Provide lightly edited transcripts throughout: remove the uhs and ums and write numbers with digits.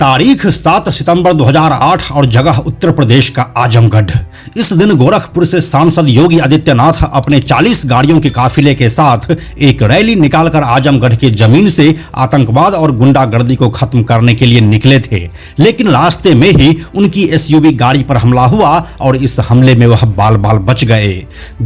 तारीख 7 सितंबर 2008 और जगह उत्तर प्रदेश का आजमगढ़। इस दिन गोरखपुर से सांसद योगी आदित्यनाथ अपने 40 गाड़ियों के काफिले के साथ एक रैली निकालकर आजमगढ़ की जमीन से आतंकवाद और गुंडागर्दी को खत्म करने के लिए निकले थे, लेकिन रास्ते में ही उनकी एसयूवी गाड़ी पर हमला हुआ और इस हमले में वह बाल बाल बच गए।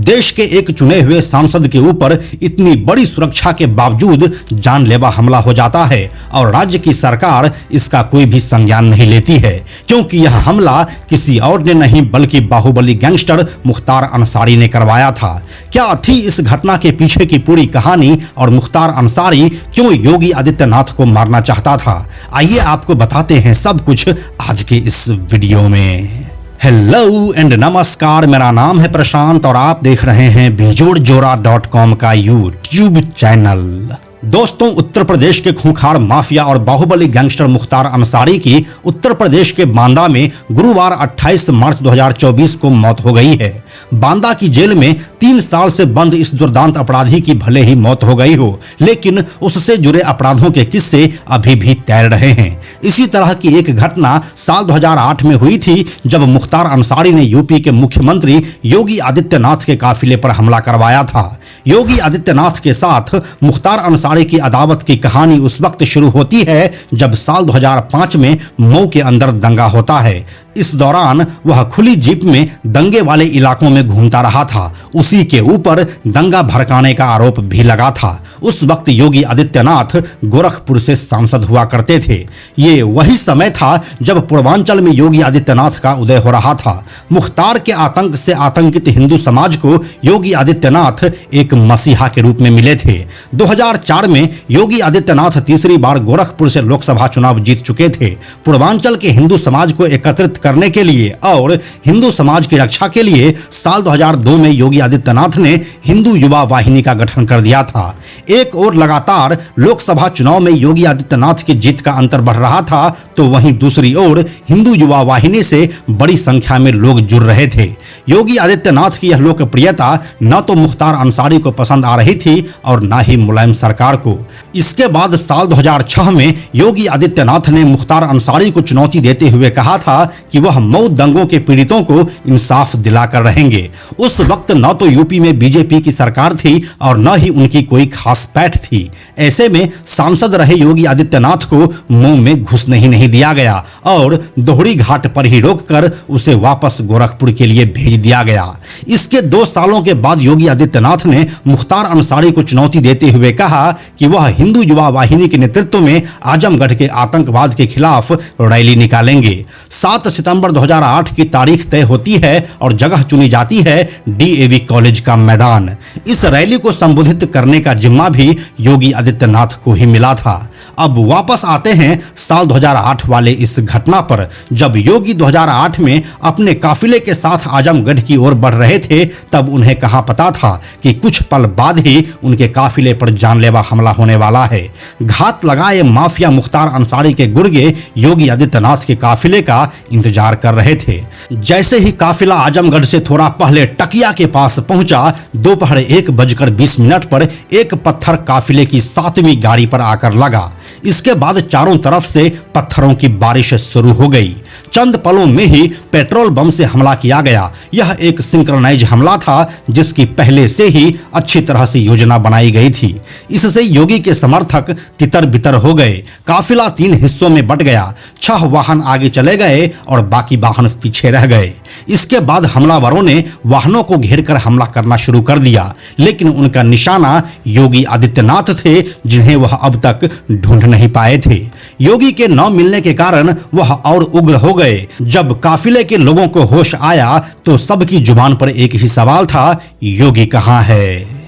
देश के एक चुने हुए सांसद के ऊपर इतनी बड़ी सुरक्षा के बावजूद जानलेवा हमला हो जाता है और राज्य की सरकार इसका कोई भी संज्ञान नहीं लेती है, क्योंकि यह हमला किसी और ने नहीं बल्कि बाहुबली गैंगस्टर मुख्तार अंसारी ने करवाया था। क्या थी इस घटना के पीछे की पूरी कहानी और मुख्तार अंसारी क्यों योगी आदित्यनाथ को मारना चाहता था? आइए आपको बताते हैं सब कुछ आज के इस वीडियो में। हेलो एंड नमस्कार, मेरा नाम है प्रशांत और आप देख रहे हैं बेजोड़जोरा.com का यूट्यूब चैनल। दोस्तों, उत्तर प्रदेश के खूंखार माफिया और बाहुबली गैंगस्टर मुख्तार अंसारी की उत्तर प्रदेश के बांदा में गुरुवार 28 मार्च 2024 को मौत हो गई है। बांदा की जेल में 3 साल से बंद इस दुर्दांत अपराधी की भले ही मौत हो गई हो, लेकिन उससे जुड़े अपराधों के किस्से अभी भी तैर रहे हैं। इसी तरह की एक घटना साल 2008 में हुई थी, जब मुख्तार अंसारी ने यूपी के मुख्यमंत्री योगी आदित्यनाथ के काफिले पर हमला करवाया था। योगी आदित्यनाथ के साथ मुख्तार अंसारी की अदावत की कहानी उस वक्त शुरू होती है जब साल 2005 में मऊ के अंदर दंगा होता है। इस दौरान वह खुली जीप में दंगे वाले इलाकों में घूमता रहा था। उसी के ऊपर दंगा भड़काने का आरोप भी लगा था। उस वक्त योगी आदित्यनाथ गोरखपुर से सांसद हुआ करते थे। ये वही समय था जब पूर्वांचल में योगी आदित्यनाथ का उदय हो रहा था। मुख्तार के आतंक से आतंकित हिंदू समाज को योगी आदित्यनाथ एक मसीहा के रूप में मिले थे। 2004 में योगी आदित्यनाथ तीसरी बार गोरखपुर से लोकसभा चुनाव जीत चुके थे। पूर्वांचल के हिंदू समाज को एकत्रित करने के लिए और हिंदू समाज की रक्षा के लिए साल 2002 में योगी आदित्यनाथ ने हिंदू युवा वाहिनी का गठन कर दिया था। एक और लगातार लोकसभा चुनाव में योगी आदित्यनाथ की जीत का अंतर बढ़ रहा था, तो वहीं दूसरी ओर हिंदू युवा वाहिनी से बड़ी संख्या में लोग जुड़ रहे थे। योगी आदित्यनाथ की यह लोकप्रियता न तो मुख्तार अंसारी को पसंद आ रही थी और न ही मुलायम सरकार को। इसके बाद साल 2006 में योगी आदित्यनाथ ने मुख्तार अंसारी को चुनौती देते हुए कहा था कि वह मऊ दंगों के पीड़ितों को इंसाफ दिलाकर रहेंगे। उस वक्त न तो यूपी में बीजेपी की सरकार थी और न ही उनकी कोई खास पैठ थी। ऐसे में सांसद रहे योगी आदित्यनाथ को मऊ में घुसने ही नहीं दिया गया और दोहरी घाट पर ही रोककर उसे वापस गोरखपुर के लिए भेज दिया गया। इसके 2 सालों के बाद योगी आदित्यनाथ ने मुख्तार अंसारी को चुनौती देते हुए कहा कि वह हिंदू युवा वाहिनी के नेतृत्व में आजमगढ़ के आतंकवाद के खिलाफ रैली निकालेंगे। 7 सितंबर 2008 की तारीख तय होती है और जगह चुनी जाती है डीएवी कॉलेज का मैदान। इस रैली को संबोधित करने का जिम्मा भी योगी आदित्यनाथ को ही मिला था। अब वापस आते हैं साल 2008 वाले इस घटना पर, जब योगी 2008 में अपने काफिले के साथ आजमगढ़ की ओर बढ़ रहे थे। तब उन्हें कहां पता था कि कुछ पल बाद ही उनके काफिले पर जानलेवा हमला होने वाला है। घात लगाए माफिया मुख्तार अंसारी के गुर्गे योगी आदित्यनाथ के काफिले का इंतजार कर रहे थे। जैसे ही काफिला आजमगढ़ से थोड़ा पहले टकिया के पास पहुंचा, दोपहर 1:20 पर एक पत्थर काफिले की 7वीं गाड़ी पर आकर लगा। इसके बाद चारों तरफ से पत्थरों की बारिश शुरू हो गई। चंद पलों में ही पेट्रोल बम से हमला किया गया। यह एक सिंक्रोनाइज हमला था जिसकी पहले से ही अच्छी तरह से योजना बनाई गई थी। इससे योगी के समर्थक तितर बितर हो गए। काफिला 3 हिस्सों में बट गया। 6 वाहन आगे चले गए और बाकी वाहन पीछे रह गए। इसके बाद हमलावरों ने वाहनों को घेरकर हमला करना शुरू कर दिया, लेकिन उनका निशाना योगी आदित्यनाथ थे, जिन्हें वह अब तक ढूंढ नहीं पाए थे। योगी के न मिलने के कारण वह और उग्र हो गए। जब काफिले के लोगों को होश आया तो सबकी जुबान पर एक ही सवाल था, योगी कहां है?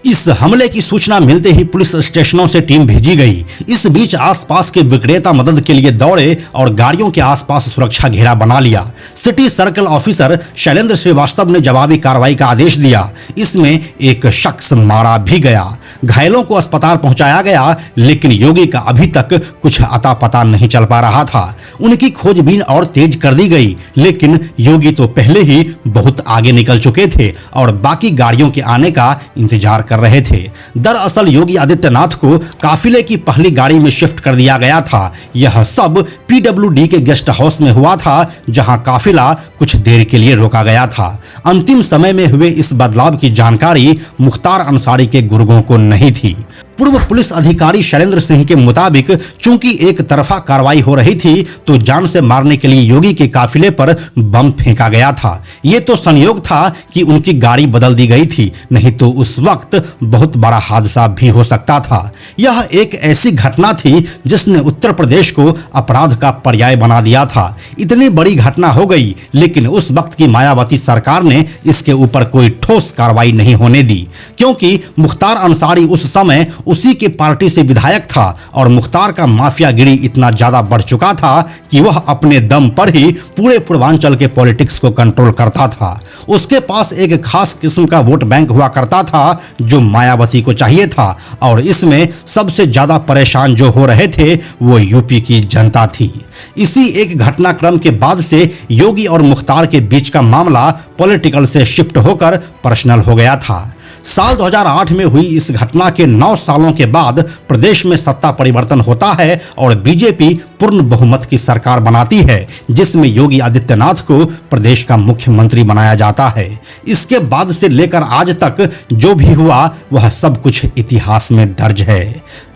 इस हमले की सूचना मिलते ही पुलिस स्टेशनों से टीम भेजी गई। इस बीच आसपास के विक्रेता मदद के लिए दौड़े और गाड़ियों के आसपास सुरक्षा घेरा बना लिया। City circle officer Shailendra Srivastava ने जवाबी कार्रवाई का आदेश दिया। इसमें एक शख्स मारा भी गया। घायलों को अस्पताल पहुंचाया गया, लेकिन योगी का अभी तक कुछ अता पता नहीं चल पा रहा था। उनकी खोजबीन और तेज कर दी गई, लेकिन योगी तो पहले ही बहुत आगे निकल चुके थे और बाकी गाड़ियों के आने का इंतजार कर रहे थे। दरअसल योगी आदित्यनाथ को काफिले की पहली गाड़ी में शिफ्ट कर दिया गया था। यह सब पीडब्ल्यूडी के गेस्ट हाउस में हुआ था, जहां काफिला कुछ देर के लिए रोका गया था। अंतिम समय में हुए इस बदलाव की जानकारी मुख्तार अंसारी के गुर्गों को नहीं थी। पूर्व पुलिस अधिकारी शैलेंद्र सिंह के मुताबिक चूंकि एक तरफा कार्रवाई हो रही थी, तो जान से मारने के लिए योगी के काफिले पर बम फेंका गया था। ये तो संयोग था कि उनकी गाड़ी बदल दी गई थी, नहीं तो उस वक्त बहुत बड़ा हादसा भी हो सकता था। यह एक ऐसी घटना थी जिसने उत्तर प्रदेश को अपराध का पर्याय बना दिया था। इतनी बड़ी घटना हो गई, लेकिन उस वक्त की मायावती सरकार ने इसके ऊपर कोई ठोस कार्रवाई नहीं होने दी, क्योंकि मुख्तार अंसारी उस समय उसी के पार्टी से विधायक था और मुख्तार का माफियागिरी इतना ज्यादा बढ़ चुका था कि वह अपने दम पर ही पूरे पूर्वांचल के पॉलिटिक्स को कंट्रोल करता था। उसके पास एक खास किस्म का वोट बैंक हुआ करता था जो मायावती को चाहिए था, और इसमें सबसे ज्यादा परेशान जो हो रहे थे वो यूपी की जनता थी। इसी एक घटनाक्रम के बाद से योगी और मुख्तार के बीच का मामला पॉलिटिकल से शिफ्ट होकर पर्सनल हो गया था। साल 2008 में हुई इस घटना के 9 सालों के बाद प्रदेश में सत्ता परिवर्तन होता है और बीजेपी पूर्ण बहुमत की सरकार बनाती है, जिसमें योगी आदित्यनाथ को प्रदेश का मुख्यमंत्री बनाया जाता है। इसके बाद से लेकर आज तक जो भी हुआ वह सब कुछ इतिहास में दर्ज है।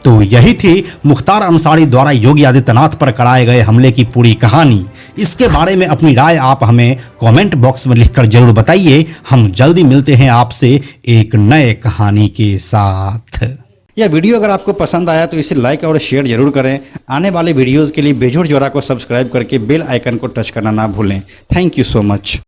तो यही थी मुख्तार अंसारी द्वारा योगी आदित्यनाथ पर कराए गए हमले की पूरी कहानी। इसके बारे में अपनी राय आप हमें कमेंट बॉक्स में लिखकर जरूर बताइए। हम जल्दी मिलते हैं आपसे एक नए कहानी के साथ। यह वीडियो अगर आपको पसंद आया तो इसे लाइक और शेयर जरूर करें। आने वाले वीडियोस के लिए बेजोड़ जोड़ा को सब्सक्राइब करके बेल आइकन को टच करना ना भूलें। Thank you so much.